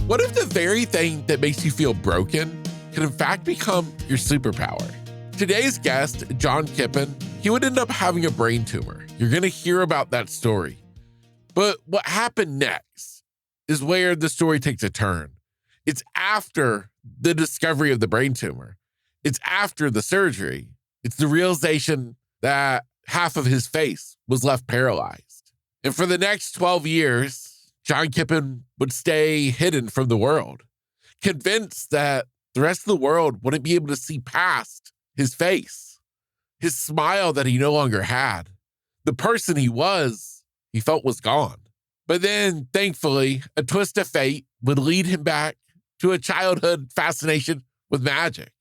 What if the very thing that makes you feel broken can in fact become your superpower? Today's guest, John Kippen, he would end up having a brain tumor. You're going to hear about that story. But what happened next is where the story takes a turn. It's after the discovery of the brain tumor. It's after the surgery. It's the realization that half of his face was left paralyzed. And for the next 12 years, John Kippen would stay hidden from the world, convinced that the rest of the world wouldn't be able to see past his face, his smile that he no longer had. The person he felt was gone. But then, thankfully, a twist of fate would lead him back to a childhood fascination with magic,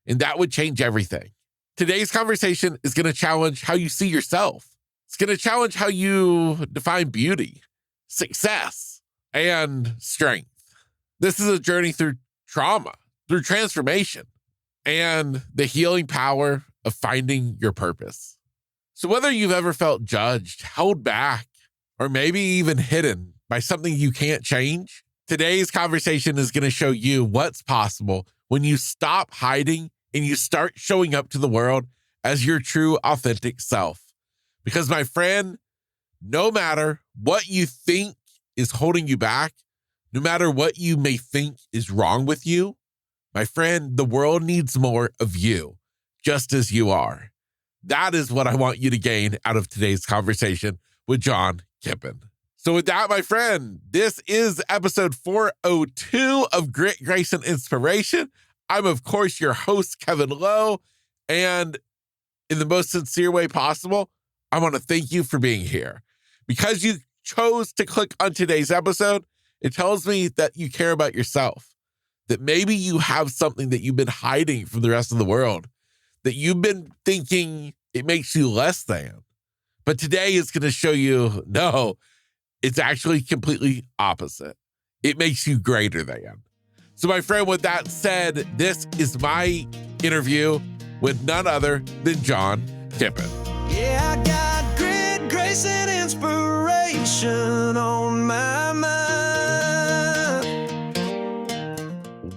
and that would change everything. Today's conversation is going to challenge how you see yourself. It's going to challenge how you define beauty, success, and strength. This is a journey through trauma, through transformation, and the healing power of finding your purpose. So whether you've ever felt judged, held back, or maybe even hidden by something you can't change, today's conversation is going to show you what's possible when you stop hiding and you start showing up to the world as your true, authentic self. Because my friend, no matter what you think is holding you back, no matter what you may think is wrong with you, my friend, the world needs more of you, just as you are. That is what I want you to gain out of today's conversation with John Kippen. So with that, my friend, this is episode 402 of Grit, Grace, and Inspiration. I'm, of course, your host, Kevin Lowe, and in the most sincere way possible, I want to thank you for being here. Because you chose to click on today's episode, it tells me that you care about yourself, that maybe you have something that you've been hiding from the rest of the world, that you've been thinking it makes you less than. But today is going to show you, no, it's actually completely opposite. It makes you greater than. So my friend, with that said, this is my interview with none other than John Kippen. Yeah, I got grit, grace, and inspiration on my mind.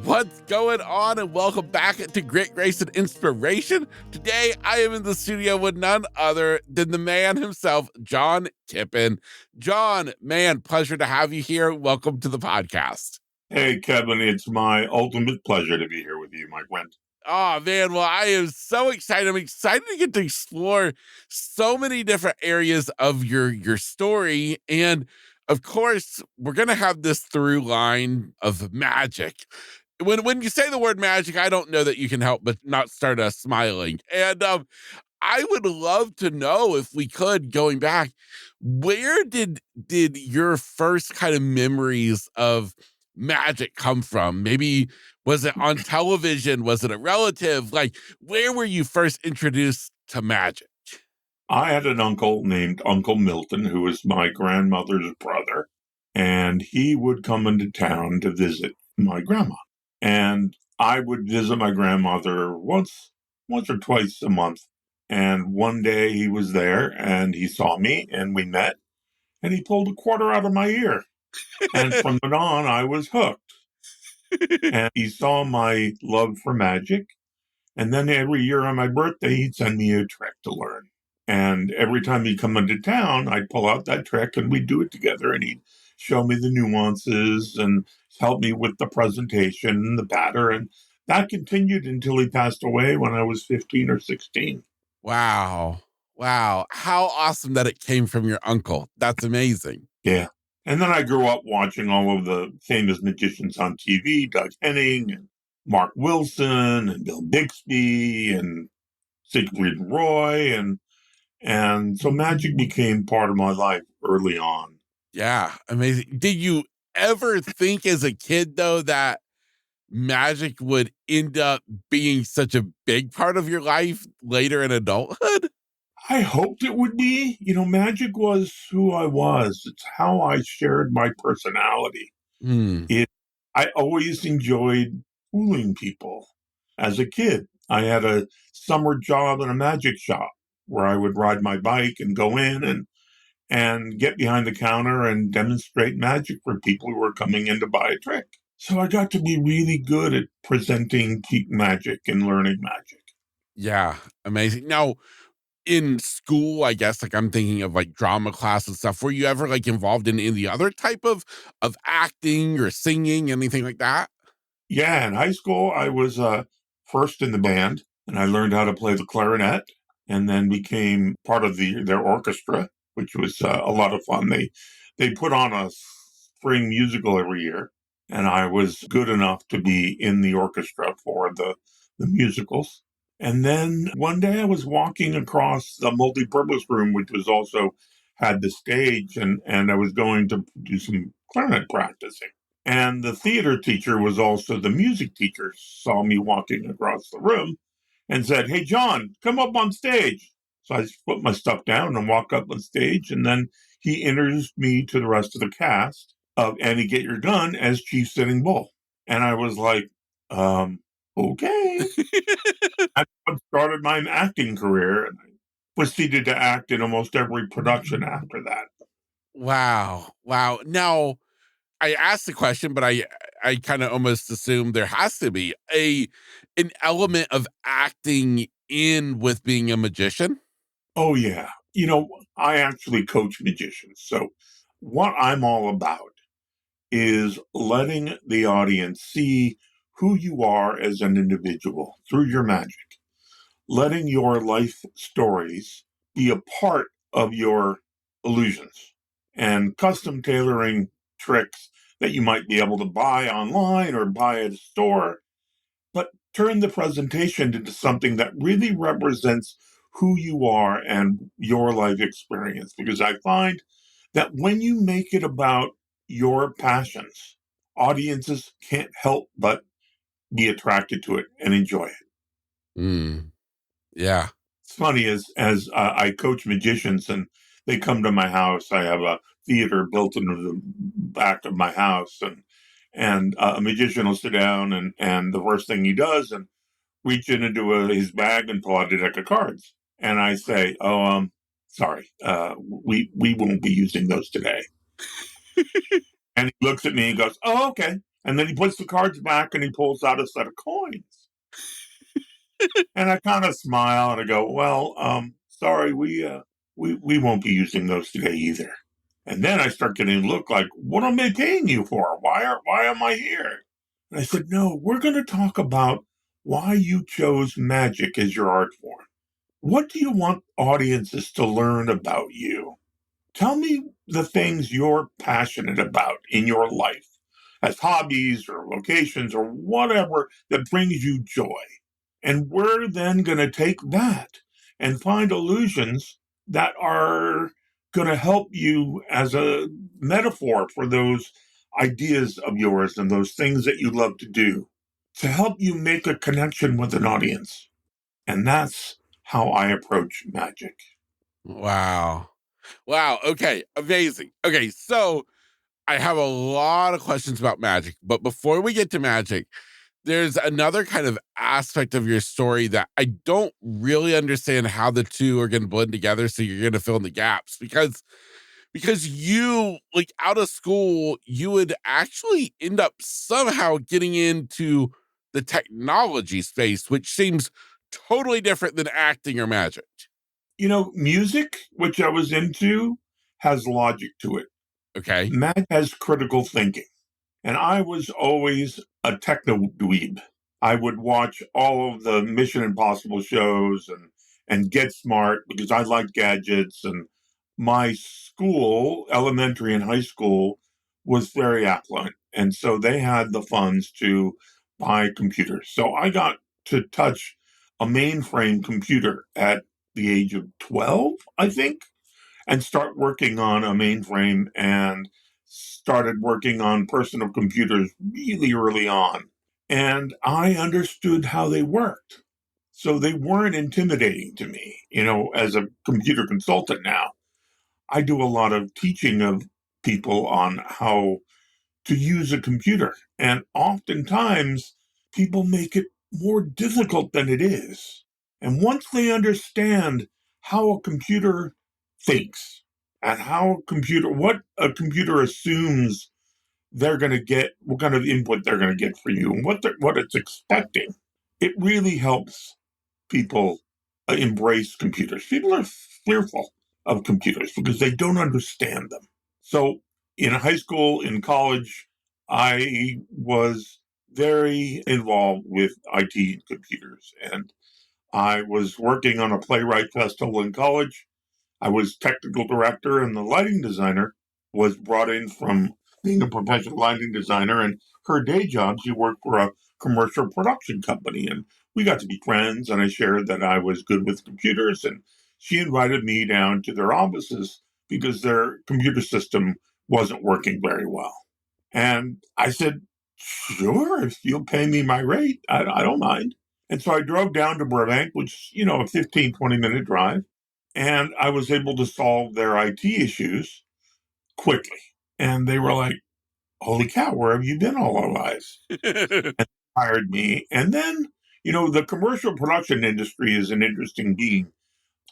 What's going on? And welcome back to Grit, Grace, and Inspiration. Today, I am in the studio with none other than the man himself, John Kippen. John, man, pleasure to have you here. Welcome to the podcast. Hey, Kevin, it's my ultimate pleasure to be here with you, my friend. Oh, man. Well, I am so excited. I'm excited to get to explore so many different areas of your story. And of course, we're going to have this through line of magic. When you say the word magic, I don't know that you can help but not start smiling. And I would love to know, if we could, going back, where did your first kind of memories of magic come from? Maybe was it on television? Was it a relative? Like, where were you first introduced to magic? I had an uncle named Uncle Milton, who was my grandmother's brother, and he would come into town to visit my grandma. And I would visit my grandmother once or twice a month. And one day he was there and he saw me and we met and he pulled a quarter out of my ear. And from then on, I was hooked. And he saw my love for magic. And then every year on my birthday, he'd send me a trick to learn. And every time he'd come into town, I'd pull out that trick and we'd do it together. And he'd show me the nuances and help me with the presentation and the patter. And that continued until he passed away when I was 15 or 16. Wow. How awesome that it came from your uncle. That's amazing. Yeah. And then I grew up watching all of the famous magicians on TV, Doug Henning and Mark Wilson and Bill Bixby and Siegfried Roy. And so magic became part of my life early on. Yeah, amazing. Did you ever think as a kid, though, that magic would end up being such a big part of your life later in adulthood? I hoped it would be. Magic was who I was. It's how I shared my personality. I always enjoyed fooling people. As a kid, I had a summer job in a magic shop where I would ride my bike and go in and get behind the counter and demonstrate magic for people who were coming in to buy a trick. So I got to be really good at presenting peak magic and learning magic. Yeah, amazing. Now, in school, I guess, like, I'm thinking of, like, drama class and stuff. Were you ever, like, involved in any other type of acting or singing, anything like that? Yeah, in high school, I was first in the band, and I learned how to play the clarinet, and then became part of their orchestra, which was a lot of fun. They put on a spring musical every year, and I was good enough to be in the orchestra for the musicals. And then one day I was walking across the multi-purpose room, which was also had the stage, and I was going to do some clarinet practicing. And the theater teacher was also the music teacher, saw me walking across the room and said, "Hey, John, come up on stage." So I just put my stuff down and walk up on stage. And then he introduced me to the rest of the cast of Annie Get Your Gun as Chief Sitting Bull. And I was like, okay. I started my acting career and I proceeded to act in almost every production after that. Wow, wow. Now, I asked the question, but I kinda almost assumed there has to be an element of acting in with being a magician? Oh, yeah. I actually coach magicians. So, what I'm all about is letting the audience see who you are as an individual through your magic, letting your life stories be a part of your illusions, and custom tailoring tricks that you might be able to buy online or buy at a store, but turn the presentation into something that really represents who you are and your life experience. Because I find that when you make it about your passions, audiences can't help but be attracted to it and enjoy it. Mm, yeah. It's funny as I coach magicians and they come to my house. I have a theater built into the back of my house, and a magician will sit down and the first thing he does and reach into his bag and pull out a deck of cards. And I say, "Oh, sorry, we won't be using those today." And he looks at me and goes, "Oh, okay." And then he puts the cards back and he pulls out a set of coins. And I kind of smile and I go, "Well, sorry, we won't be using those today either." And then I start getting a look like, "What am I paying you for? Why am I here?" And I said, "No, we're going to talk about why you chose magic as your art form. What do you want audiences to learn about you? Tell me the things you're passionate about in your life as hobbies or vocations or whatever that brings you joy." And we're then going to take that and find illusions that are going to help you as a metaphor for those ideas of yours and those things that you love to do to help you make a connection with an audience. And that's how I approach magic. Wow. Wow, okay, amazing. Okay, so I have a lot of questions about magic, but before we get to magic, there's another kind of aspect of your story that I don't really understand how the two are gonna blend together, so you're gonna fill in the gaps because you, like, out of school, you would actually end up somehow getting into the technology space, which seems totally different than acting or magic. Music, which I was into, has logic to it. Okay. Magic has critical thinking. And I was always a techno dweeb. I would watch all of the Mission Impossible shows and get smart because I liked gadgets. And my school, elementary and high school, was very affluent. And so they had the funds to buy computers. So I got to touch a mainframe computer at the age of 12, I think, and start working on a mainframe and started working on personal computers really early on. And I understood how they worked. So they weren't intimidating to me. As a computer consultant now, I do a lot of teaching of people on how to use a computer. And oftentimes, people make it more difficult than it is. And once they understand how a computer thinks and what a computer assumes they're going to get, what kind of input they're going to get for you, and what it's expecting. It really helps people embrace computers. People are fearful of computers because they don't understand them. So in high school, in college, I was very involved with IT and computers. And I was working on a playwright festival in college. I was technical director, and the lighting designer was brought in from being a professional lighting designer. And her day job, she worked for a commercial production company. And we got to be friends, and I shared that I was good with computers. And she invited me down to their offices because their computer system wasn't working very well. And I said, sure, if you'll pay me my rate, I don't mind. And so I drove down to Burbank, which, a 15, 20-minute drive. And I was able to solve their IT issues quickly. And they were like, holy cow, where have you been all our lives? And hired me. And then, the commercial production industry is an interesting being.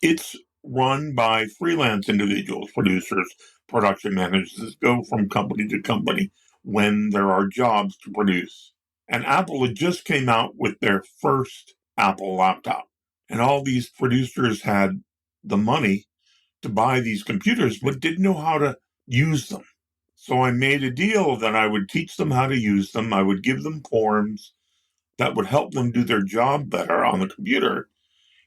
It's run by freelance individuals, producers, production managers that go from company to company when there are jobs to produce. And Apple had just came out with their first Apple laptop. And all these producers had the money to buy these computers, but didn't know how to use them. So I made a deal that I would teach them how to use them. I would give them forms that would help them do their job better on the computer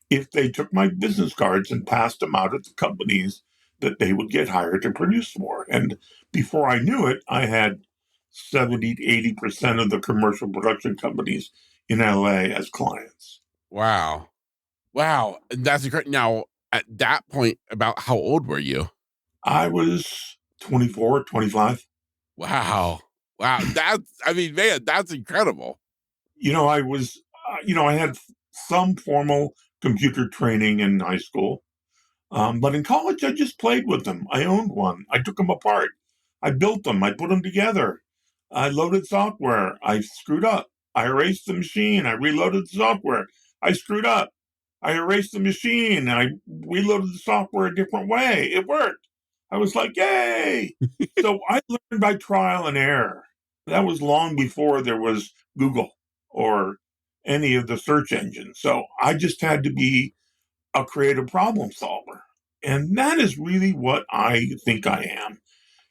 if they took my business cards and passed them out at the companies that they would get hired to produce for. And before I knew it, I had 70 to 80% of the commercial production companies in LA as clients. Wow. Wow. That's great. Now, at that point, about how old were you? I was 24, 25. Wow. Wow. Man, that's incredible. I was, I had some formal computer training in high school. But in college, I just played with them. I owned one. I took them apart. I built them. I put them together. I loaded software. I screwed up. I erased the machine. I reloaded the software. I screwed up. I erased the machine. I reloaded the software a different way. It worked. I was like, yay. So I learned by trial and error. That was long before there was Google or any of the search engines. So I just had to be a creative problem solver. And that is really what I think I am.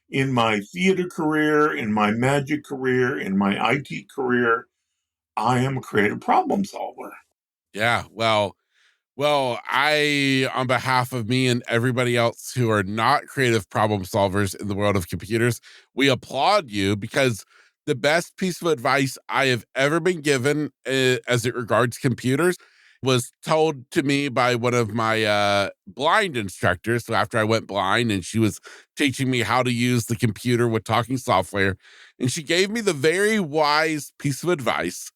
In my theater career, in my magic career, in my IT career, I am a creative problem solver. Yeah. Well, on behalf of me and everybody else who are not creative problem solvers in the world of computers, we applaud you, because the best piece of advice I have ever been given as it regards computers was told to me by one of my blind instructors. So after I went blind, and she was teaching me how to use the computer with talking software, and she gave me the very wise piece of advice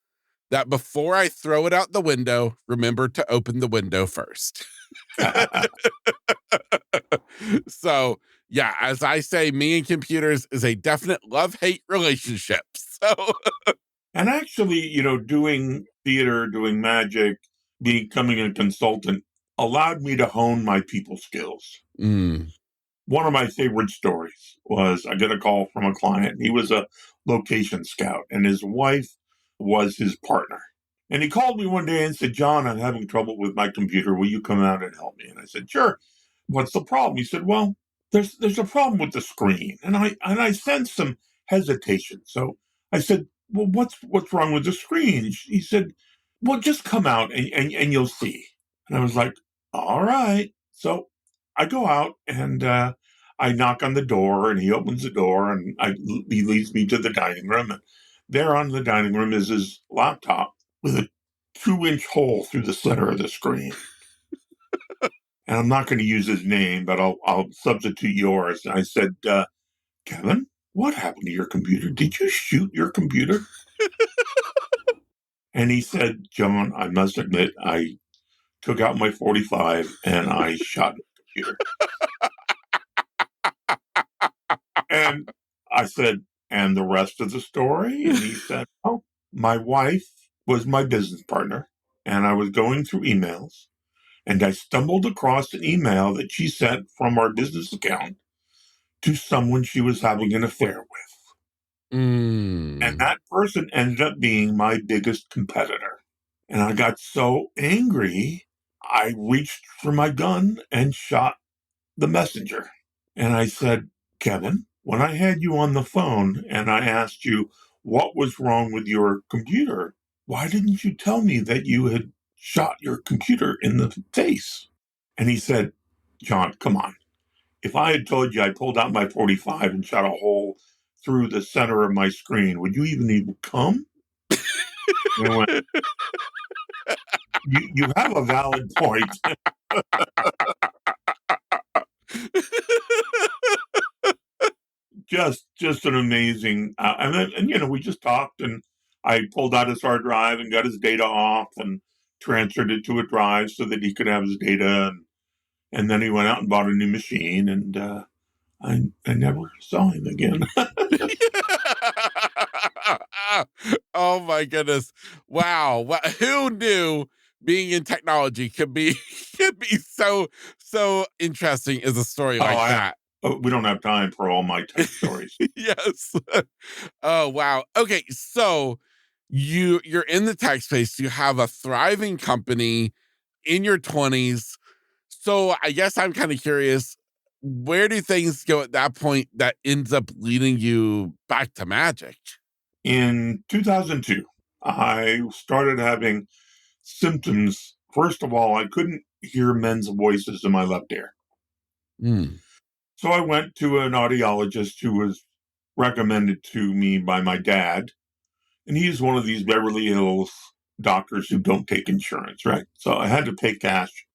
that before I throw it out the window, remember to open the window first. So, yeah, as I say, me and computers is a definite love-hate relationship. So, And actually, doing theater, doing magic, becoming a consultant allowed me to hone my people skills. mm, One of my favorite stories was I get a call from a client. He was a location scout, and his wife was his partner. And he called me one day and said, John, I'm having trouble with my computer. Will you come out and help me? And I said, sure. What's the problem? He said, well, there's a problem with the screen. And I sensed some hesitation. So I said, well, what's wrong with the screen? He said, well, just come out and you'll see. And I was like, all right. So I go out and I knock on the door, and he opens the door, and he leads me to the dining room. And there on the dining room is his laptop with a 2-inch hole through the center of the screen. And I'm not going to use his name, but I'll substitute yours. And I said, Kevin, what happened to your computer? Did you shoot your computer? And he said, John, I must admit, I took out my 45 and I shot the computer. And I said, and the rest of the story? And he said, oh, my wife was my business partner, and I was going through emails, and I stumbled across an email that she sent from our business account to someone she was having an affair with. And that person ended up being my biggest competitor. And I got so angry, I reached for my gun and shot the messenger. And I said, Kevin, when I had you on the phone and I asked you what was wrong with your computer, why didn't you tell me that you had shot your computer in the face? And he said, John, come on. If I had told you I pulled out my 45 and shot a hole through the center of my screen, would you even come? And I went, you have a valid point. just an amazing, and we just talked, and I pulled out his hard drive and got his data off and transferred it to a drive so that he could have his data, and then he went out and bought a new machine, and I never saw him again. Oh my goodness. Wow. Who knew being in technology could be so interesting as a story like that? We don't have time for all my tech stories. Yes. Oh wow. Okay, so you're in the tech space, you have a thriving company in your 20s. So I guess I'm kind of curious, where do things go at that point that ends up leading you back to magic? In 2002, I started having symptoms. First of all, I couldn't hear men's voices in my left ear. So I went to an audiologist who was recommended to me by my dad. And he's one of these Beverly Hills doctors who don't take insurance, right? So I had to pay cash.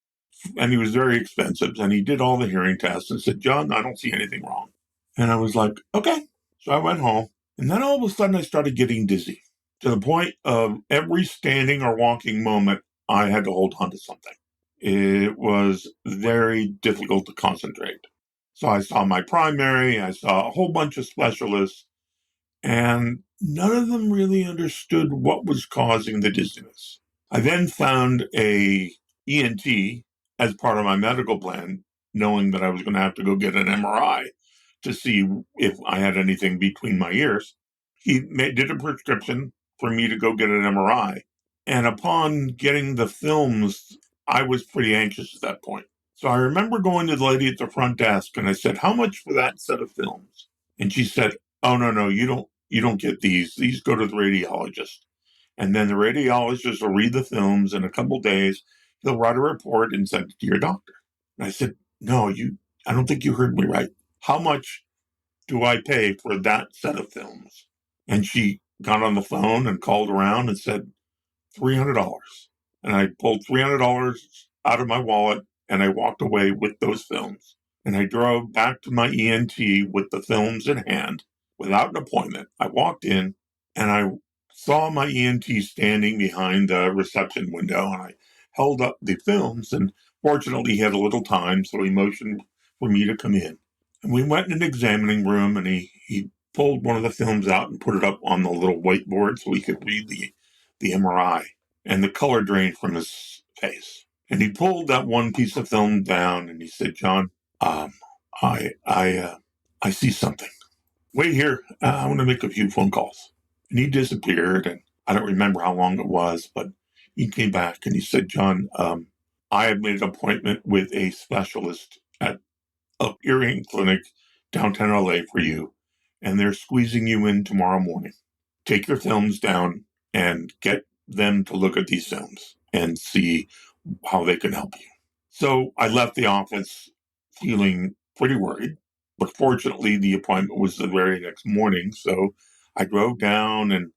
And he was very expensive. And he did all the hearing tests and said, John, I don't see anything wrong. And I was like, okay. So I went home. And then all of a sudden I started getting dizzy to the point of every standing or walking moment, I had to hold on to something. It was very difficult to concentrate. So I saw my primary, I saw a whole bunch of specialists, and none of them really understood what was causing the dizziness. I then found a ENT as part of my medical plan, knowing that I was going to have to go get an MRI to see if I had anything between my ears. He did a prescription for me to go get an MRI. And upon getting the films, I was pretty anxious at that point. So I remember going to the lady at the front desk and I said, how much for that set of films? And she said, oh, no, you don't get these. These go to the radiologist. And then the radiologist will read the films in a couple days. He'll write a report and send it to your doctor. And I said, no, I don't think you heard me right. How much do I pay for that set of films? And she got on the phone and called around and said, $300. And I pulled $300 out of my wallet and I walked away with those films. And I drove back to my ENT with the films in hand without an appointment. I walked in and I saw my ENT standing behind the reception window and I held up the films, and fortunately he had a little time, so he motioned for me to come in. And we went in an examining room and he pulled one of the films out and put it up on the little whiteboard so he could read the MRI, and the color drained from his face. And he pulled that one piece of film down and he said, John, I see something. Wait here. I want to make a few phone calls. And he disappeared, and I don't remember how long it was, but he came back and he said, John, I have made an appointment with a specialist at a hearing clinic downtown LA for you, and they're squeezing you in tomorrow morning. Take your films down and get them to look at these films and see how they can help you. So I left the office feeling pretty worried, but fortunately the appointment was the very next morning. So I drove down and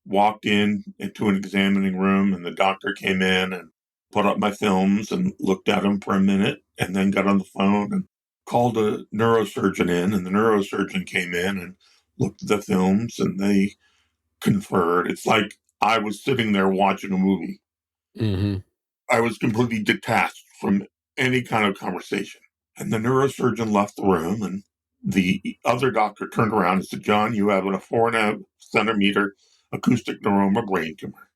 walked into an examining room, and the doctor came in and put up my films and looked at them for a minute and then got on the phone and called a neurosurgeon in, and the neurosurgeon came in and looked at the films and they conferred. It's like I was sitting there watching a movie. Mm-hmm. I was completely detached from any kind of conversation. And the neurosurgeon left the room, and the other doctor turned around and said, John, you have a 4.5 centimeter acoustic neuroma brain tumor.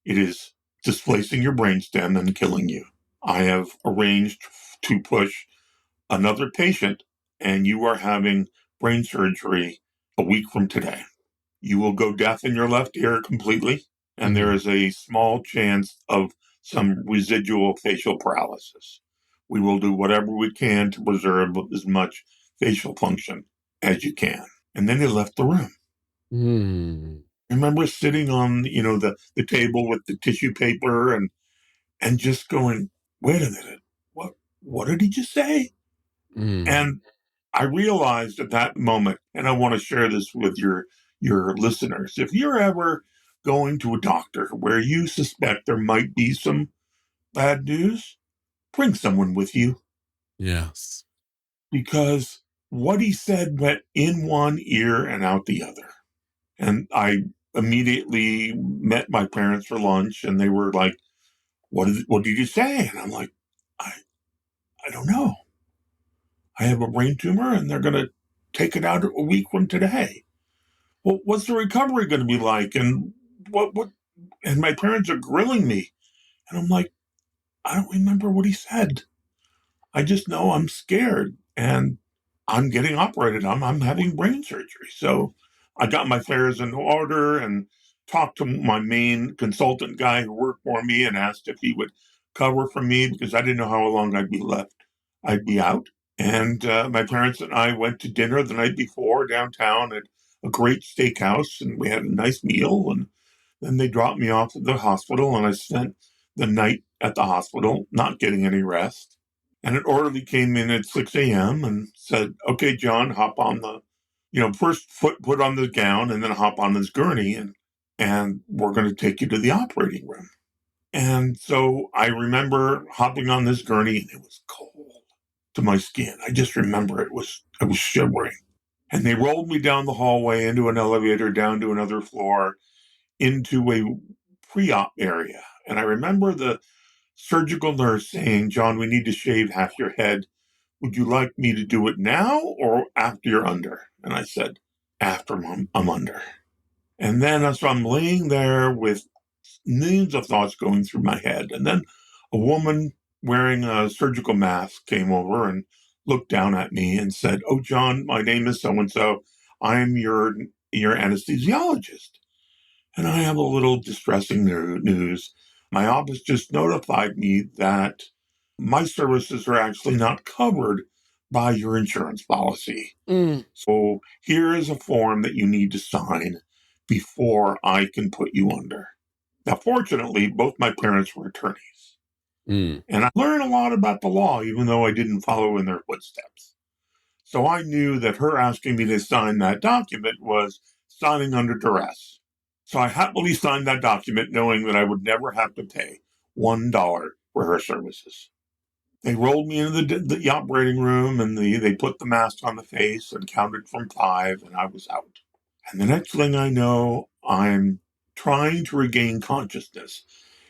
It is displacing your brainstem and killing you. I have arranged to push another patient, and you are having brain surgery a week from today. You will go deaf in your left ear completely, and there is a small chance of some residual facial paralysis. We will do whatever we can to preserve as much facial function as you can. And then he left the room. I remember sitting on, the table with the tissue paper and just going, wait a minute, what did he just say? And I realized at that moment, and I want to share this with your listeners, if you're ever going to a doctor where you suspect there might be some bad news, bring someone with you. Yes. Because what he said went in one ear and out the other. And I immediately met my parents for lunch, and they were like, what did you say? And I'm like, I don't know. I have a brain tumor, and they're going to take it out a week from today. Well, what's the recovery going to be like? And what? And my parents are grilling me. And I'm like, I don't remember what he said. I just know I'm scared and I'm getting operated on. I'm having brain surgery. So I got my affairs in order and talked to my main consultant guy who worked for me and asked if he would cover for me because I didn't know how long I'd be out. And my parents and I went to dinner the night before downtown at a great steakhouse, and we had a nice meal. And then they dropped me off at the hospital, and I spent the night at the hospital, not getting any rest. And an orderly came in at 6 a.m. and said, okay, John, hop on first put on the gown and then hop on this gurney, and we're going to take you to the operating room. And so I remember hopping on this gurney, and it was cold to my skin. I just remember I was shivering. And they rolled me down the hallway into an elevator, down to another floor, into a pre-op area. And I remember the surgical nurse saying, John, we need to shave half your head. Would you like me to do it now or after you're under? And I said, after I'm under. And then so I'm laying there with millions of thoughts going through my head. And then a woman wearing a surgical mask came over and looked down at me and said, oh, John, my name is so-and-so. I'm your anesthesiologist. And I have a little distressing news. My office just notified me that my services are actually not covered by your insurance policy. So here is a form that you need to sign before I can put you under. Now, fortunately, both my parents were attorneys. And I learned a lot about the law, even though I didn't follow in their footsteps. So I knew that her asking me to sign that document was signing under duress. So I happily signed that document knowing that I would never have to pay $1 for her services. They rolled me into the operating room, and they put the mask on the face and counted from 5, and I was out. And the next thing I know, I'm trying to regain consciousness.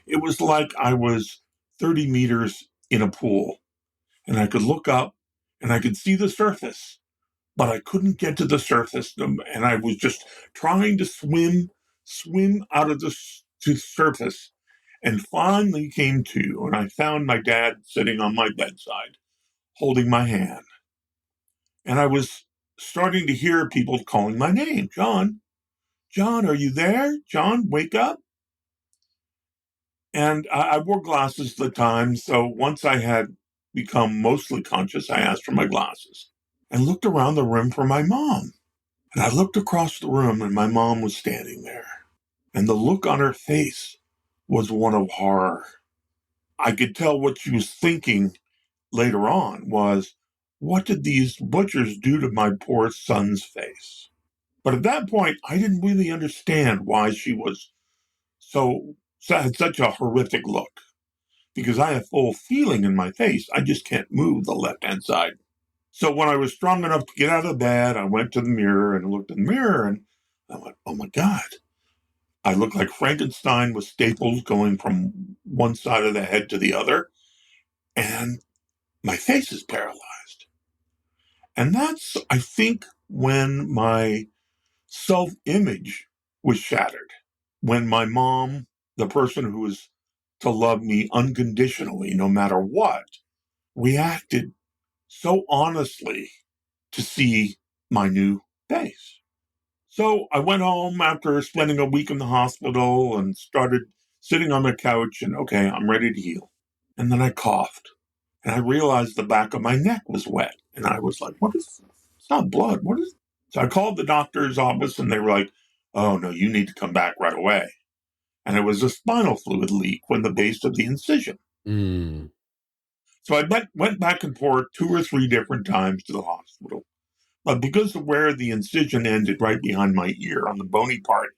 It was like I was 30 meters in a pool, and I could look up and I could see the surface, but I couldn't get to the surface, and I was just trying to swim out of to the surface, and finally came to, and I found my dad sitting on my bedside, holding my hand. And I was starting to hear people calling my name. John, are you there? John, wake up. And I wore glasses at the time, so once I had become mostly conscious, I asked for my glasses and looked around the room for my mom. And I looked across the room, and my mom was standing there. And the look on her face was one of horror. I could tell what she was thinking later on was, what did these butchers do to my poor son's face? But at that point, I didn't really understand why she was had such a horrific look. Because I have full feeling in my face. I just can't move the left-hand side. So when I was strong enough to get out of bed, I went to the mirror and looked in the mirror, and I went, oh my God. I look like Frankenstein with staples going from one side of the head to the other, and my face is paralyzed. And that's, I think, when my self-image was shattered. When my mom, the person who was to love me unconditionally, no matter what, reacted so honestly to see my new face. So I went home after spending a week in the hospital and started sitting on the couch and, okay, I'm ready to heal. And then I coughed and I realized the back of my neck was wet. And I was like, what is, it's not blood. What is, so I called the doctor's office and they were like, oh no, you need to come back right away. And it was a spinal fluid leak from the base of the incision. Mm. So I went back and forth 2 or 3 different times to the hospital. But because of where the incision ended right behind my ear on the bony part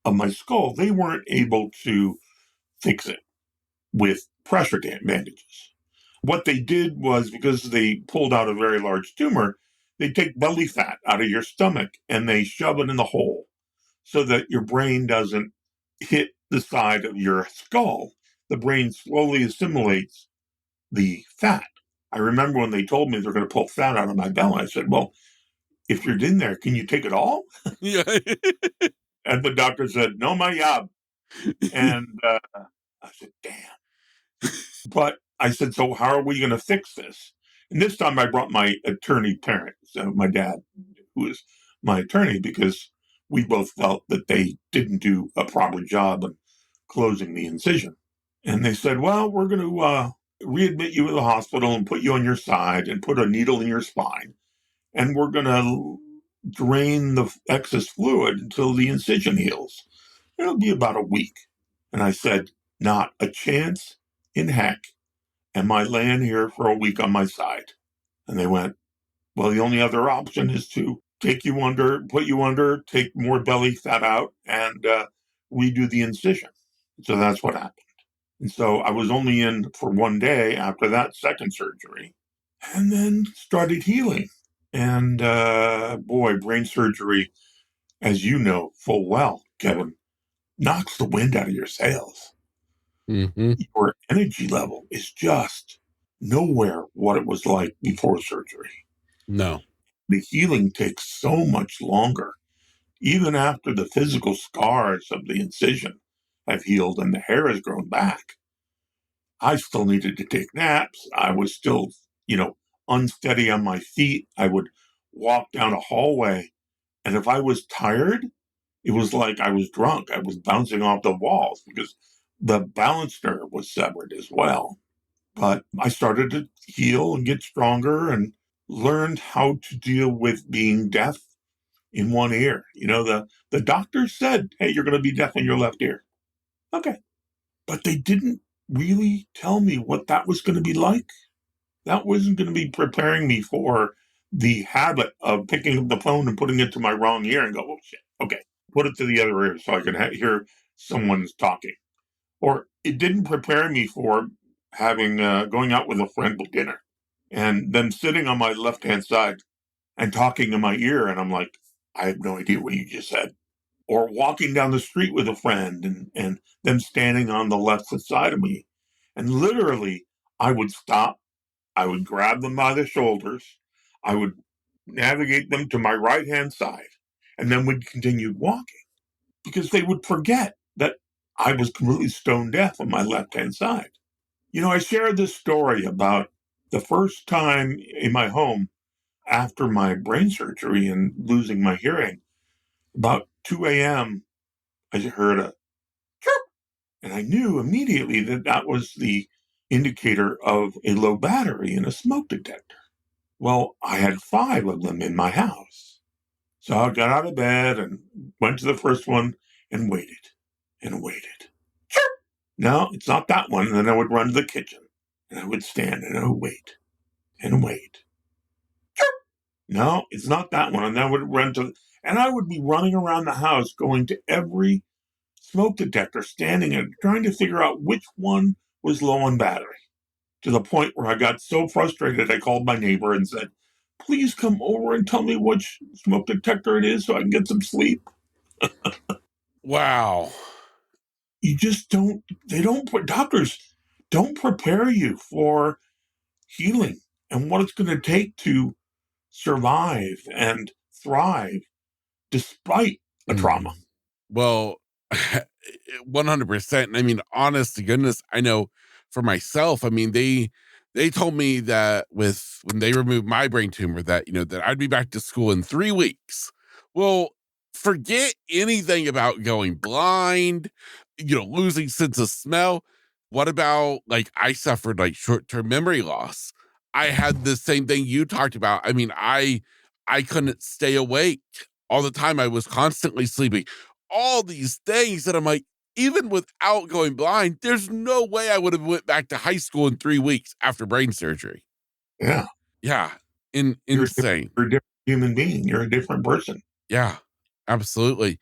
of my skull, they weren't able to fix it with pressure bandages. What they did was, because they pulled out a very large tumor, they take belly fat out of your stomach and they shove it in the hole so that your brain doesn't hit the side of your skull. The brain slowly assimilates the fat. I remember when they told me they're going to pull fat out of my belly, I said, well, if you're in there, can you take it all? Yeah. And the doctor said, no, my job. And I said, damn. But I said, so how are we going to fix this? And this time I brought my attorney parent, so my dad, who is my attorney, because we both felt that they didn't do a proper job of closing the incision. And they said, well, we're going to readmit you to the hospital and put you on your side and put a needle in your spine. And we're going to drain the excess fluid until the incision heals. It'll be about a week. And I said, not a chance in heck am I laying here for a week on my side. And they went, well, the only other option is to take you under, put you under, take more belly fat out, and redo the incision. So that's what happened. And so I was only in for 1 day after that second surgery, and then started healing. And boy, brain surgery, as you know full well, Kevin, knocks the wind out of your sails. Mm-hmm. Your energy level is just nowhere what it was like before surgery. No. The healing takes so much longer. Even after the physical scars of the incision have healed and the hair has grown back, I still needed to take naps. I was still, unsteady on my feet. I would walk down a hallway, and if I was tired, it was like I was drunk. I was bouncing off the walls because the balance nerve was severed as well. But I started to heal and get stronger and learned how to deal with being deaf in one ear. The doctor said, hey, you're going to be deaf in your left ear. Okay. But they didn't really tell me what that was going to be like. That wasn't going to be preparing me for the habit of picking up the phone and putting it to my wrong ear and go, oh, shit. Okay. Put it to the other ear so I can hear someone's talking. Or it didn't prepare me for having going out with a friend for dinner and them sitting on my left-hand side and talking in my ear. And I'm like, I have no idea what you just said. Or walking down the street with a friend and them standing on the left side of me. And literally, I would stop. I would grab them by the shoulders. I would navigate them to my right-hand side. And then we'd continue walking because they would forget that I was completely stone deaf on my left-hand side. I shared this story about the first time in my home after my brain surgery and losing my hearing. About 2 a.m., I heard a chirp, and I knew immediately that that was the indicator of a low battery in a smoke detector. Well, I had 5 of them in my house. So I got out of bed and went to the first one and waited and waited. Chirp! No, it's not that one. And then I would run to the kitchen and I would stand and I would wait and wait. Chirp! No, it's not that one. And then I would and I would be running around the house going to every smoke detector, standing and trying to figure out which one was low on battery. To the point where I got so frustrated, I called my neighbor and said, please come over and tell me which smoke detector it is so I can get some sleep. Wow. You just doctors don't prepare you for healing and what it's going to take to survive and thrive despite a trauma. Well, 100%. I mean, honest to goodness, I know for myself, I mean, they told me that when they removed my brain tumor that, that I'd be back to school in 3 weeks. Well, Forget anything about going blind, losing sense of smell. What about like I suffered like short-term memory loss? I had the same thing you talked about. I mean, I couldn't stay awake all the time. I was constantly sleeping. All these things that I'm like, even without going blind, there's no way I would have went back to high school in 3 weeks after brain surgery. Yeah. Yeah. You're Insane. you're a different human being. You're a different person. Yeah, absolutely.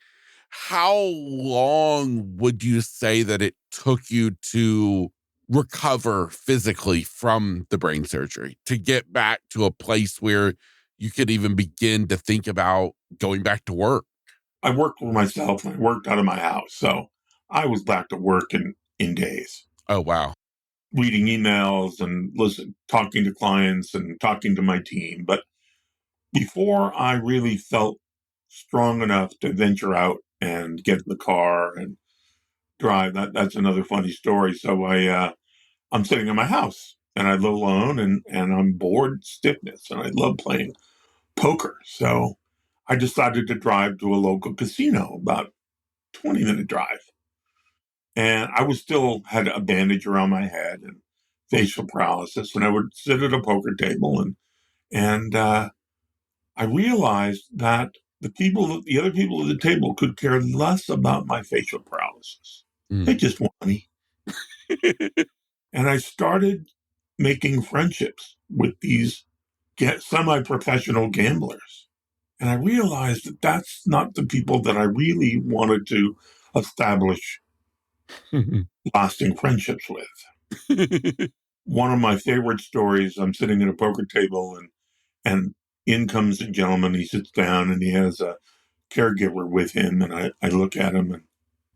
How long would you say that it took you to recover physically from the brain surgery to get back to a place where you could even begin to think about going back to work? I worked for myself and I worked out of my house. So I was back to work in days, Oh, wow. reading emails and talking to clients and talking to my team. But before I really felt strong enough to venture out and get in the car and drive, that's another funny story. So I'm sitting in my house and I live alone and I'm bored stiffness and I love playing poker. So I decided to drive to a local casino, about 20-minute drive. And I was still had a bandage around my head and facial paralysis. And I would sit at a poker table and I realized that the other people at the table could care less about my facial paralysis. They Mm. just want me. And I started making friendships with these semi-professional gamblers. And I realized that that's not the people that I really wanted to establish lasting friendships with. One of my favorite stories, I'm sitting at a poker table and in comes a gentleman. He sits down and he has a caregiver with him. And I look at him and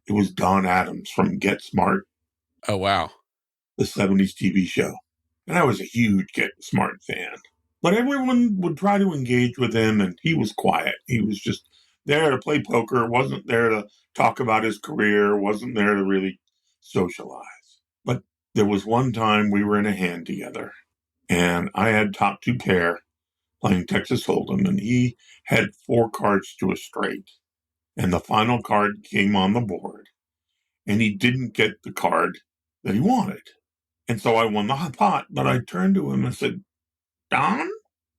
it was Don Adams from Get Smart, Oh, wow. the 70s TV show. And I was a huge Get Smart fan. But everyone would try to engage with him, and he was quiet. He was just there to play poker, wasn't there to talk about his career, wasn't there to really socialize. But there was one time we were in a hand together, and I had top two pair playing Texas Hold'em, and he had 4 cards to a straight. And the final card came on the board, and he didn't get the card that he wanted. And so I won the pot, but I turned to him and said, Don,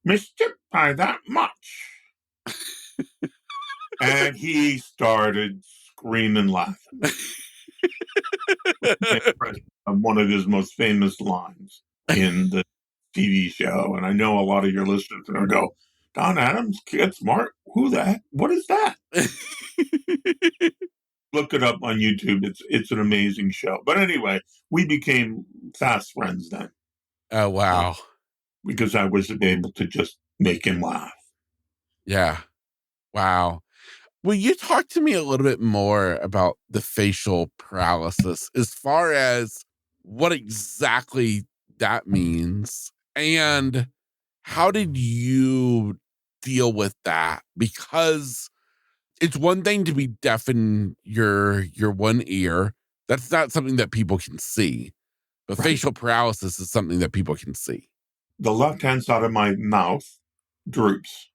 missed it by that much. And he started screaming, laughing. One of his most famous lines in the TV show. And I know a lot of your listeners are going to go, Don Adams, Get Smart? Who the heck? What is that? Look it up on YouTube. It's an amazing show. But anyway, we became fast friends then. Oh, wow. Because I was able to just make him laugh. Yeah. Wow. Will you talk to me a little bit more about the facial paralysis as far as what exactly that means and how did you deal with that? Because it's one thing to be deaf in your one ear. That's not something that people can see. But Right. facial paralysis is something that people can see. The left-hand side of my mouth droops.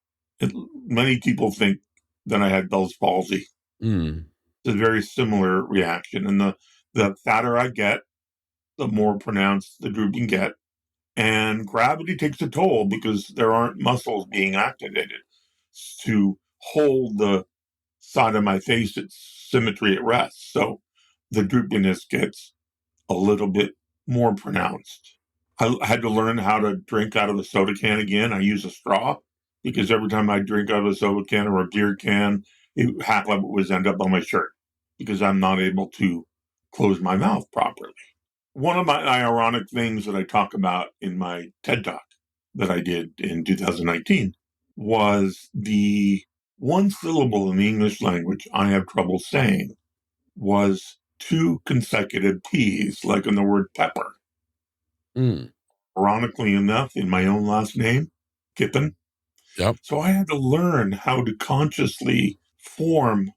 Many people think that I had Bell's palsy. Mm. It's a very similar reaction. And the fatter I get, the more pronounced the drooping get. And gravity takes a toll because there aren't muscles being activated to hold the side of my face its symmetry at rest. So the droopiness gets a little bit more pronounced. I had to learn how to drink out of a soda can again. I use a straw because every time I drink out of a soda can or a beer can, half of it was end up on my shirt because I'm not able to close my mouth properly. One of my ironic things that I talk about in my TED Talk that I did in 2019 was the one syllable in the English language I have trouble saying was 2 consecutive P's, like in the word pepper. Mm. Ironically enough, in my own last name, Kippen. Yep. So I had to learn how to consciously form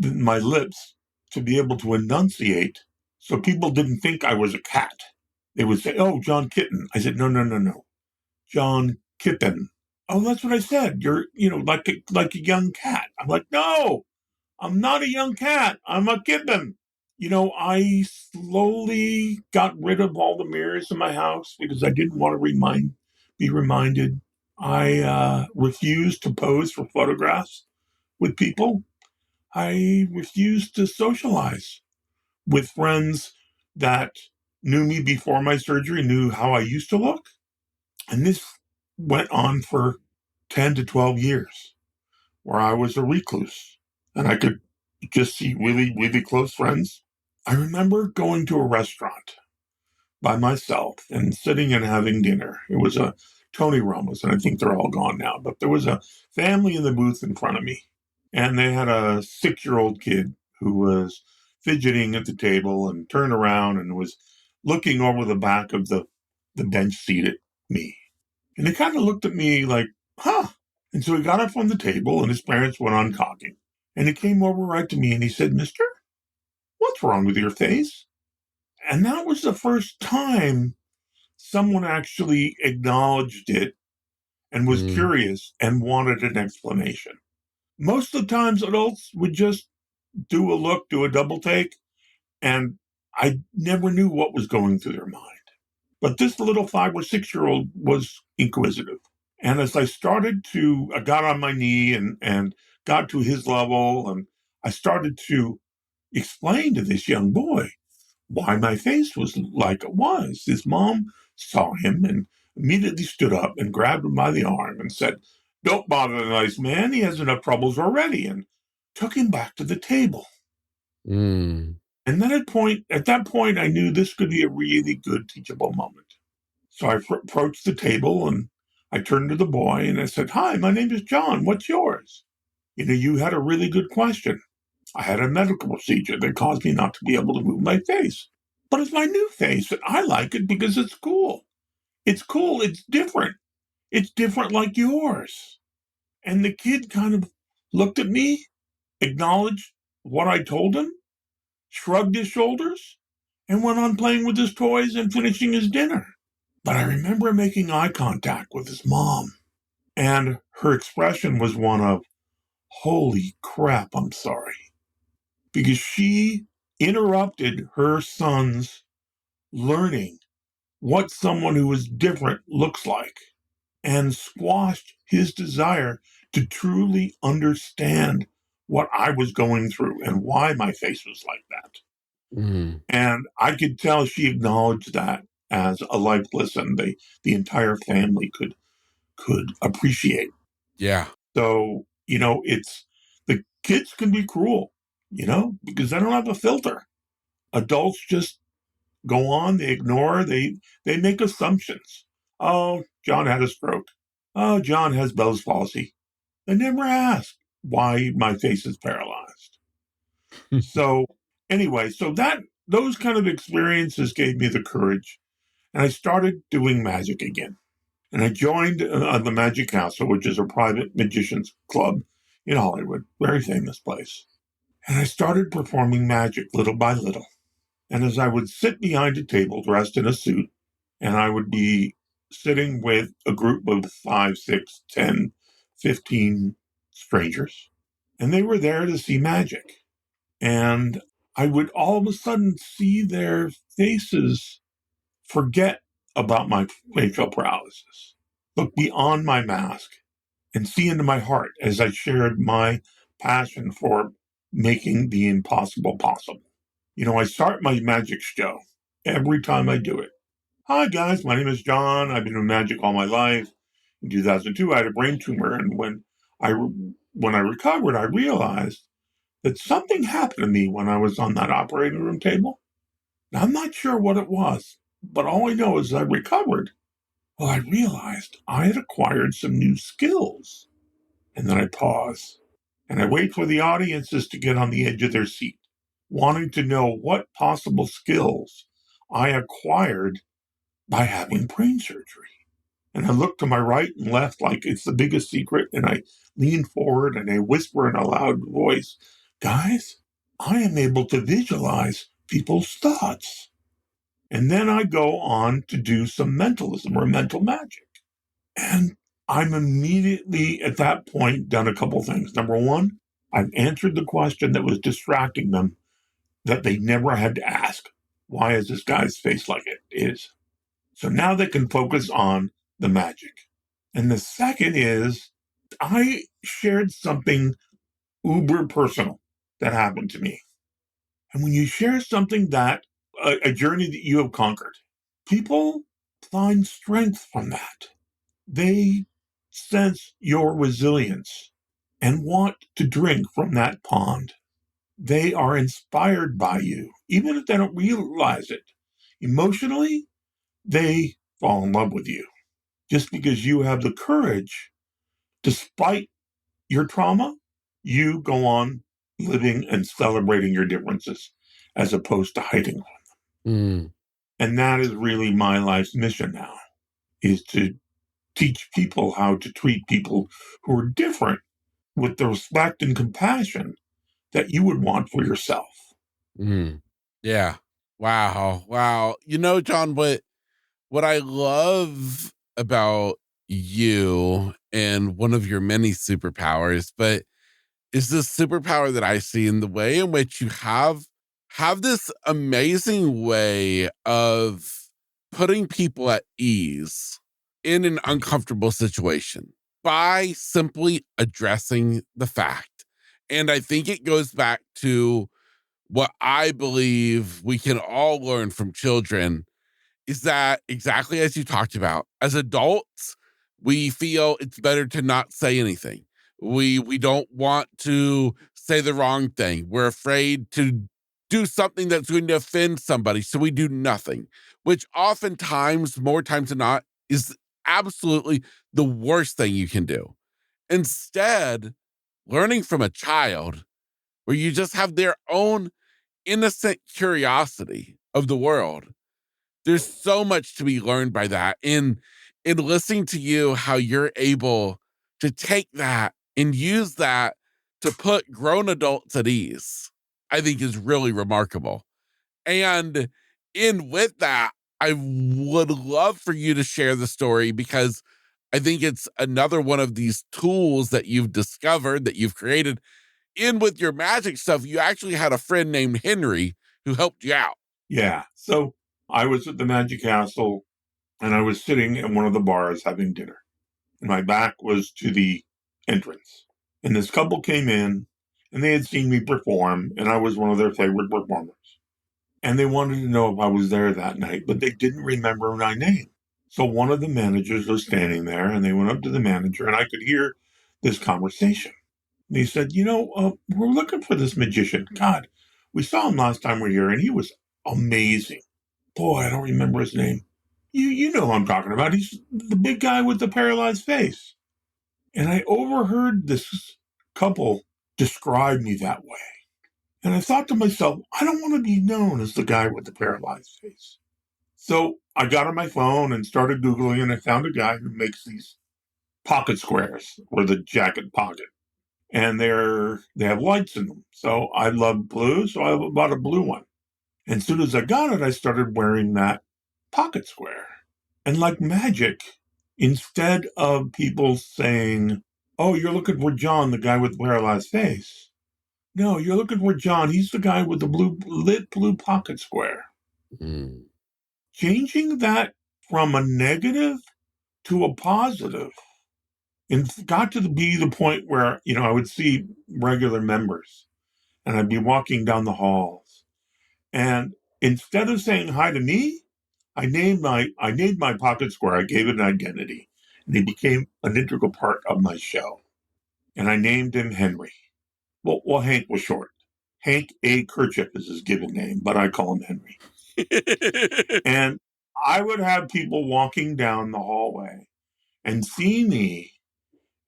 my lips to be able to enunciate so people didn't think I was a cat. They would say, oh, John Kitten. I said, no. John Kippen. oh, that's what I said. You're, like a young cat. I'm like, no, I'm not a young cat. I'm a Kippen. I slowly got rid of all the mirrors in my house because I didn't want to be reminded. I refused to pose for photographs with people. I refused to socialize with friends that knew me before my surgery, knew how I used to look. And this went on for 10 to 12 years where I was a recluse and I could just see really, really close friends. I remember going to a restaurant by myself and sitting and having dinner. It was a Tony Roma's, and I think they're all gone now, but there was a family in the booth in front of me, and they had a 6-year-old kid who was fidgeting at the table and turned around and was looking over the back of the bench seat at me. And he kind of looked at me like, huh. And so he got up from the table and his parents went on talking. And he came over right to me and he said, Mister, what's wrong with your face? And that was the first time someone actually acknowledged it and was curious and wanted an explanation. Most of the times, adults would just do a double take, and I never knew what was going through their mind. But this little 5 or 6-year-old was inquisitive. And as I got on my knee and got to his level, and I started to explain to this young boy why my face was like it was. His mom saw him and immediately stood up and grabbed him by the arm and said, don't bother the nice man. He has enough troubles already, and took him back to the table. Mm. And then at that point, I knew this could be a really good teachable moment. So I approached the table and I turned to the boy and I said, hi, my name is John. What's yours? You had a really good question. I had a medical procedure that caused me not to be able to move my face. But it's my new face, and I like it because it's cool. It's cool. It's different. It's different like yours. And the kid kind of looked at me, acknowledged what I told him, shrugged his shoulders, and went on playing with his toys and finishing his dinner. But I remember making eye contact with his mom, and her expression was one of, holy crap, I'm sorry. Because she interrupted her son's learning what someone who is different looks like and squashed his desire to truly understand what I was going through and why my face was like that. Mm. And I could tell she acknowledged that as a life lesson the entire family could appreciate. Yeah. So, it's the kids can be cruel, because they don't have a filter. Adults just go on, they ignore, they make assumptions. Oh, John had a stroke. Oh, John has Bell's palsy. They never ask why my face is paralyzed. So anyway, those kind of experiences gave me the courage, and I started doing magic again. And I joined the Magic Castle, which is a private magician's club in Hollywood, very famous place. And I started performing magic little by little. And as I would sit behind a table dressed in a suit, and I would be sitting with a group of 5, 6, 10, 15 strangers, and they were there to see magic. And I would all of a sudden see their faces forget about my facial paralysis, look beyond my mask, and see into my heart as I shared my passion for making the impossible possible. I start my magic show every time I do it. Hi, guys. My name is John. I've been doing magic all my life. In 2002, I had a brain tumor. And when I recovered, I realized that something happened to me when I was on that operating room table. Now, I'm not sure what it was, but all I know is I recovered. Well, I realized I had acquired some new skills. And then I pause and I wait for the audiences to get on the edge of their seat, wanting to know what possible skills I acquired by having brain surgery. And I look to my right and left like it's the biggest secret, and I lean forward and I whisper in a loud voice, guys, I am able to visualize people's thoughts. And then I go on to do some mentalism or mental magic. And I'm immediately at that point done a couple things. Number one, I've answered the question that was distracting them that they never had to ask. Why is this guy's face like it is? So now they can focus on the magic. And the second is I shared something uber personal that happened to me. And when you share something that a journey that you have conquered, people find strength from that. They sense your resilience and want to drink from that pond. They are inspired by you, even if they don't realize it. Emotionally, they fall in love with you just because you have the courage, despite your trauma, you go on living and celebrating your differences as opposed to hiding them. Mm. And that is really my life's mission now, is to teach people how to treat people who are different with the respect and compassion that you would want for yourself. Mm. Yeah. Wow. Wow. John, what I love about you and one of your many superpowers, but is this superpower that I see in the way in which you have this amazing way of putting people at ease in an uncomfortable situation by simply addressing the fact. And I think it goes back to what I believe we can all learn from children is that exactly as you talked about, as adults, we feel it's better to not say anything. We don't want to say the wrong thing. We're afraid to do something that's going to offend somebody, so we do nothing, which oftentimes, more times than not, is absolutely the worst thing you can do. Instead, learning from a child where you just have their own innocent curiosity of the world, there's so much to be learned by that. In listening to you, how you're able to take that and use that to put grown adults at ease, I think is really remarkable. And in with that, I would love for you to share the story because I think it's another one of these tools that you've discovered, that you've created. In with your magic stuff, you actually had a friend named Henry who helped you out. Yeah. So I was at the Magic Castle and I was sitting in one of the bars having dinner. And my back was to the entrance. And this couple came in and they had seen me perform, and I was one of their favorite performers. And they wanted to know if I was there that night, but they didn't remember my name. So one of the managers was standing there, and they went up to the manager, and I could hear this conversation. And he said, we're looking for this magician. God, we saw him last time we were here, and he was amazing. Boy, I don't remember his name. You know who I'm talking about. He's the big guy with the paralyzed face. And I overheard this couple describe me that way. And I thought to myself, I don't want to be known as the guy with the paralyzed face. So I got on my phone and started Googling, and I found a guy who makes these pocket squares or the jacket pocket. And they have lights in them. So I love blue, so I bought a blue one. And as soon as I got it, I started wearing that pocket square. And like magic, instead of people saying, oh, you're looking for John, the guy with the paralyzed face. No, you're looking for John. He's the guy with the lit blue pocket square. Mm. Changing that from a negative to a positive, and got to be the point where, I would see regular members and I'd be walking down the halls. And instead of saying hi to me, I named my pocket square. I gave it an identity, and he became an integral part of my show. And I named him Henry. Well, Hank was short. Hank A. Kerchief is his given name, but I call him Henry. And I would have people walking down the hallway and see me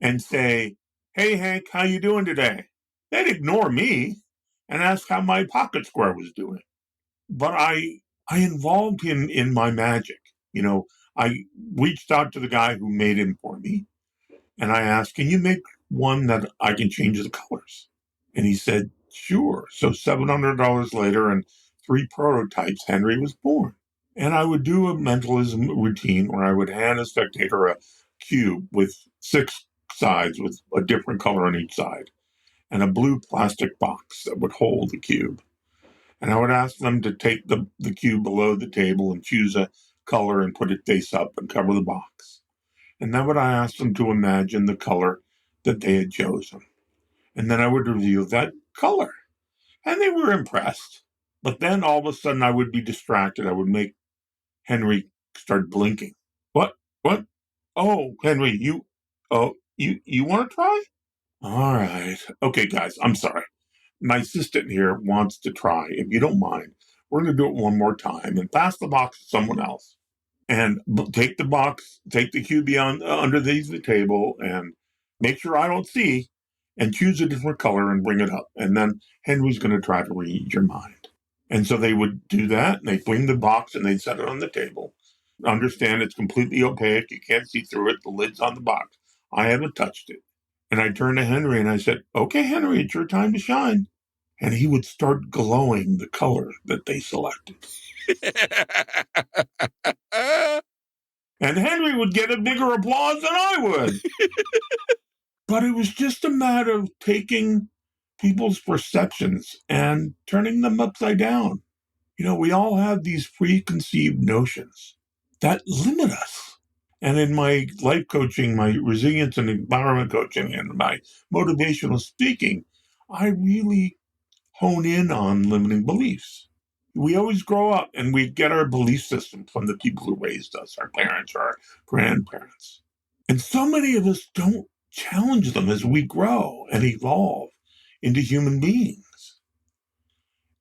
and say, hey, Hank, how you doing today? They'd ignore me and ask how my pocket square was doing. But I involved him in my magic. I reached out to the guy who made him for me, and I asked, can you make one that I can change the colors? And he said, sure. So $700 later and 3 prototypes, Henry was born. And I would do a mentalism routine where I would hand a spectator a cube with 6 sides with a different color on each side, and a blue plastic box that would hold the cube. And I would ask them to take the cube below the table and choose a color and put it face up and cover the box. And then I ask them to imagine the color that they had chosen. And then I would reveal that color. And they were impressed. But then all of a sudden I would be distracted. I would make Henry start blinking. What? What? Oh, Henry, you want to try? All right. Okay, guys, I'm sorry. My assistant here wants to try. If you don't mind, we're going to do it one more time and pass the box to someone else. And take the box, take the cube beyond underneath the table, and make sure I don't see, and choose a different color and bring it up. And then Henry's going to try to read your mind. And so they would do that, and they'd bring the box and they'd set it on the table. Understand it's completely opaque. You can't see through it. The lid's on the box. I haven't touched it. And I turned to Henry and I said, okay, Henry, it's your time to shine. And he would start glowing the color that they selected. And Henry would get a bigger applause than I would. But it was just a matter of taking people's perceptions and turning them upside down. You know, we all have these preconceived notions that limit us. And in my life coaching, my resilience and empowerment coaching, and my motivational speaking, I really hone in on limiting beliefs. We always grow up and we get our belief system from the people who raised us, our parents or our grandparents. And so many of us don't challenge them as we grow and evolve into human beings.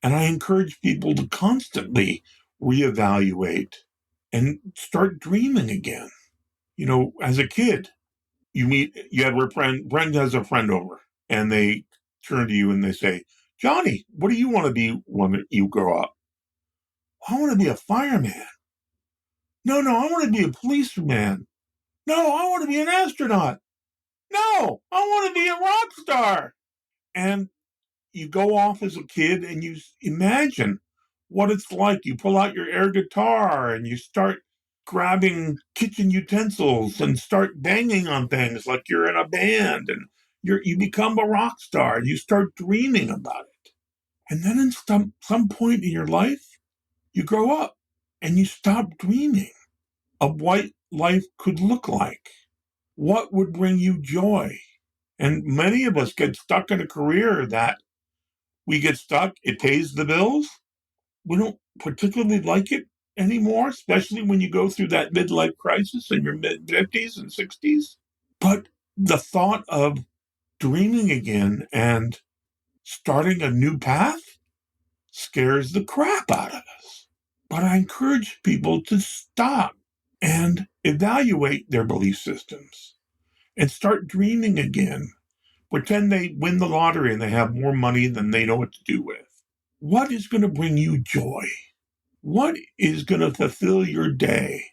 And I encourage people to constantly reevaluate and start dreaming again. You know, as a kid, you have a friend has a friend over, and they turn to you and they say, Johnny, what do you want to be when you grow up? I want to be a fireman. No, I want to be a policeman. No, I want to be an astronaut. No, I want to be a rock star. And you go off as a kid and you imagine what it's like. You pull out your air guitar and you start grabbing kitchen utensils and start banging on things like you're in a band, and you become a rock star. You start dreaming about it. And then in some point in your life, you grow up and you stop dreaming of what life could look like. What would bring you joy? And many of us get stuck in a career that we get stuck. It pays the bills. We don't particularly like it anymore, especially when you go through that midlife crisis in your mid-50s and 60s. But the thought of dreaming again and starting a new path scares the crap out of us. But I encourage people to stop and evaluate their belief systems and start dreaming again. Pretend they win the lottery and they have more money than they know what to do with. What is going to bring you joy? What is going to fulfill your day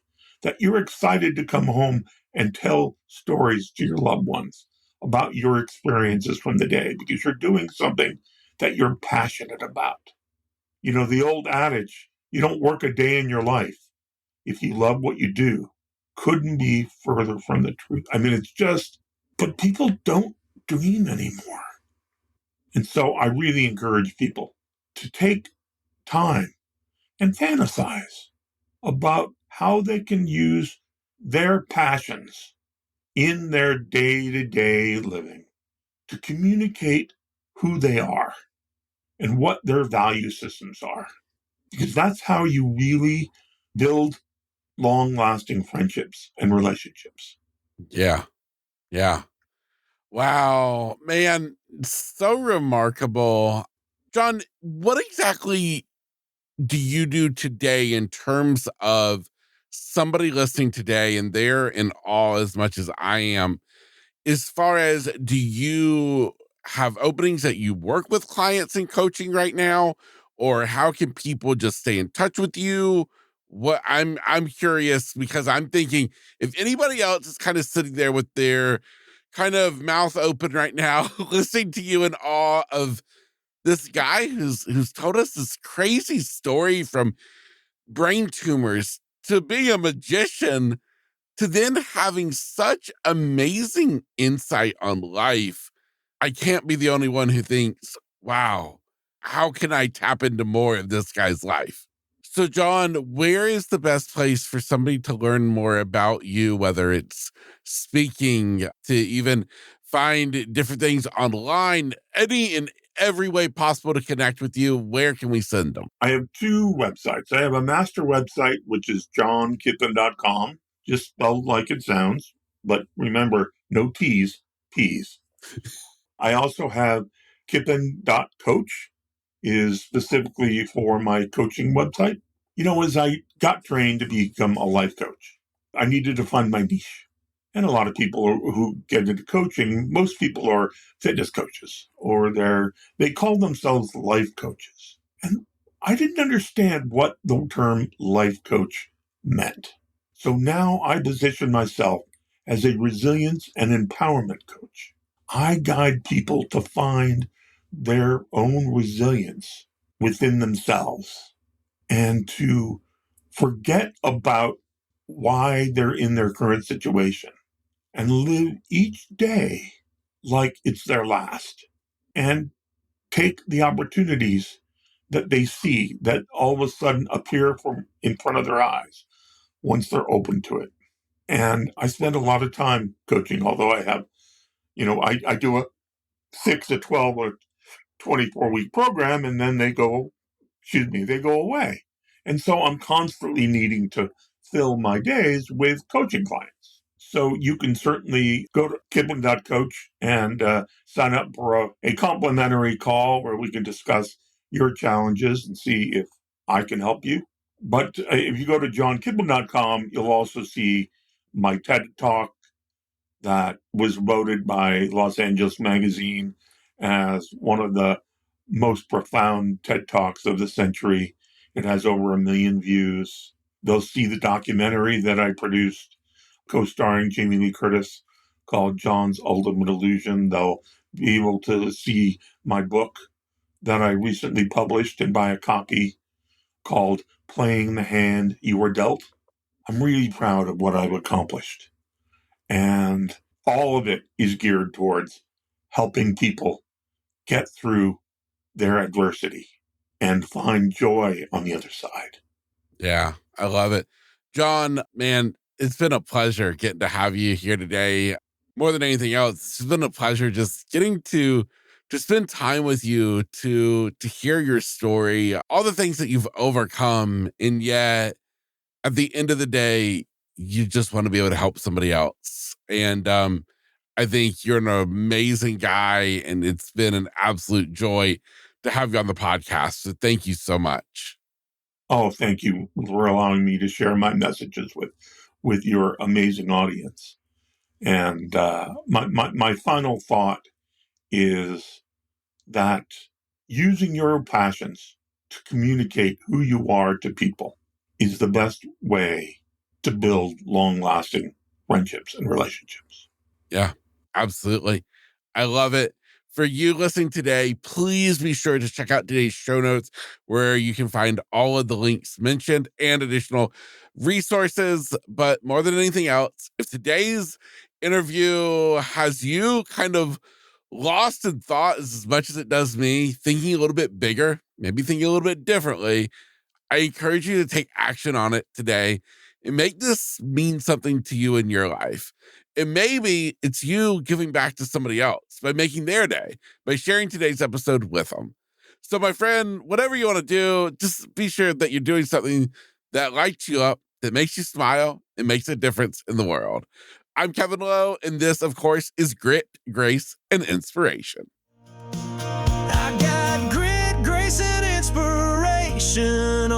that you're excited to come home and tell stories to your loved ones about your experiences from the day because you're doing something that you're passionate about? You know, the old adage, you don't work a day in your life if you love what you do, couldn't be further from the truth. I mean, it's just, but people don't dream anymore. And so I really encourage people to take time and fantasize about how they can use their passions in their day-to-day living to communicate who they are and what their value systems are. Because that's how you really build long-lasting friendships and relationships. Yeah. Wow, man, so remarkable. John, what exactly do you do today in terms of somebody listening today and they're in awe as much as I am? As far as, do you have openings that you work with clients in coaching right now, or how can people just stay in touch with you? What I'm curious, because I'm thinking if anybody else is kind of sitting there with their kind of mouth open right now, listening to you in awe of this guy who's told us this crazy story from brain tumors to being a magician to then having such amazing insight on life. I can't be the only one who thinks, wow, how can I tap into more of this guy's life? So, John, where is the best place for somebody to learn more about you, whether it's speaking, to even find different things online, any and every way possible to connect with you? Where can we send them? I have two websites. I have a master website, which is johnkippen.com, just spelled like it sounds. But remember, no T's, P's. I also have kippen.coach, is specifically for my coaching website. As I got trained to become a life coach, I needed to find my niche. And a lot of people who get into coaching, most people are fitness coaches, or they call themselves life coaches. And I didn't understand what the term life coach meant. So now I position myself as a resilience and empowerment coach. I guide people to find their own resilience within themselves and to forget about why they're in their current situation and live each day like it's their last, and take the opportunities that they see that all of a sudden appear from in front of their eyes once they're open to it. And I spend a lot of time coaching, although I have, I do a 6 to 12 or 24-week program, and then they go away. And so I'm constantly needing to fill my days with coaching clients. So you can certainly go to kippen.coach and sign up for a complimentary call where we can discuss your challenges and see if I can help you. But if you go to johnkippen.com, you'll also see my TED Talk that was voted by Los Angeles Magazine as one of the most profound TED Talks of the century. It has over 1 million views. They'll see the documentary that I produced, co-starring Jamie Lee Curtis, called John's Ultimate Illusion. They'll be able to see my book that I recently published and buy a copy, called Playing the Hand You Were Dealt. I'm really proud of what I've accomplished. And all of it is geared towards helping people get through their adversity and find joy on the other side. Yeah, I love it. John, man, it's been a pleasure getting to have you here today. More than anything else, it's been a pleasure just getting to spend time with you, to hear your story, all the things that you've overcome. And yet, at the end of the day, you just want to be able to help somebody else. And I think you're an amazing guy, and it's been an absolute joy to have you on the podcast. So thank you so much. Oh, thank you for allowing me to share my messages with your amazing audience. And my final thought is that using your passions to communicate who you are to people is the best way to build long-lasting friendships and relationships. Yeah, absolutely. I love it. For you listening today, please be sure to check out today's show notes, where you can find all of the links mentioned and additional resources. But more than anything else, if today's interview has you kind of lost in thought as much as it does me, thinking a little bit bigger, maybe thinking a little bit differently, I encourage you to take action on it today and make this mean something to you in your life. And maybe it's you giving back to somebody else by making their day, by sharing today's episode with them. So, my friend, whatever you want to do, just be sure that you're doing something that lights you up, that makes you smile, and makes a difference in the world. I'm Kevin Lowe, and this, of course, is Grit, Grace, and Inspiration. I got grit, grace, and inspiration